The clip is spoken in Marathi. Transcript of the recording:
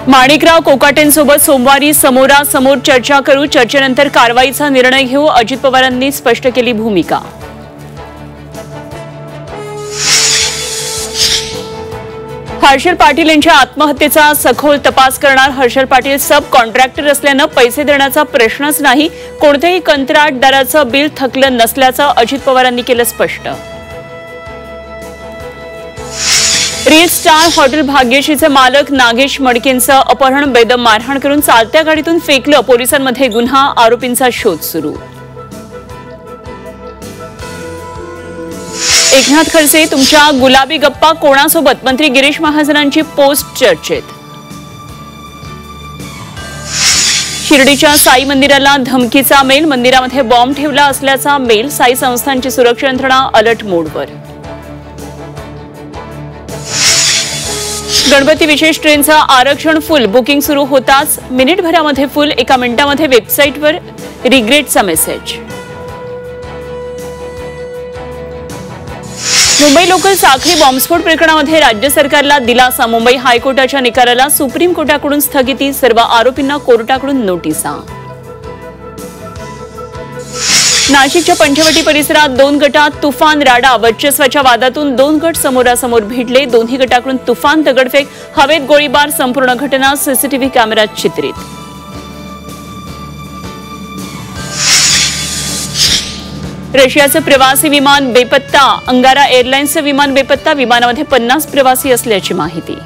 माणिकराव कोकाटेंसोबत सोमवारी समोरासमोर चर्चा करू, चर्चेनंतर कारवाईचा निर्णय घेऊ, अजित पवारांनी स्पष्ट केली भूमिका। हर्षल पाटील यांच्या आत्महत्येचा सखोल तपास करणार। हर्षल पाटील सब कॉन्ट्रॅक्टर असल्याने पैसे देण्याचा प्रश्नच नाही, कोणत्याही कंत्राटदाराचं बिल थकलं नसल्याचं अजित पवारांनी केलं स्पष्ट। रील स्टार हॉटेल भाग्यश्रीचे मालक नागेश मडकेंचं अपहरण, बेदम मारहाण करून चालत्या गाडीतून फेकलं, पोलिसांमध्ये गुन्हा, आरोपींचा शोध सुरू। एकनाथ खडसे, तुमच्या गुलाबी गप्पा कोणासोबत? मंत्री गिरीश महाजनांची पोस्ट चर्चेत। शिर्डीच्या साई मंदिराला धमकीचा मेल, मंदिरामध्ये बॉम्ब ठेवला असल्याचा मेल, साई संस्थांची सुरक्षा यंत्रणा अलर्ट मोडवर। गणपती विशेष ट्रेनचं आरक्षण फुल, बुकिंग सुरू होताच मिनिटभरामध्ये फुल, एका मिनिटामध्ये वेबसाईटवर रिग्रेटचा मेसेज। मुंबई लोकल साखळी बॉम्बस्फोट प्रकरणामध्ये राज्य सरकारला दिलासा, मुंबई हायकोर्टाच्या निकालाला सुप्रीम कोर्टाकडून स्थगिती, सर्व आरोपींना कोर्टाकडून नोटिसा। नाशिकच्या पंचवटी परिसरात दोन गटात तुफान राडा, वर्चस्वाच्या वादातून दोन गट समोरासमोर भिडले, दोन्ही गटाकडून तुफान दगडफेक, हवेत गोळीबार, संपूर्ण घटना सीसीटीव्ही कॅमेऱ्यात चित्रित। रशियाचं प्रवासी विमान बेपत्ता, अंगारा एअरलाइन्सचं विमान बेपत्ता, विमानामध्ये 50 प्रवासी असल्याची माहिती।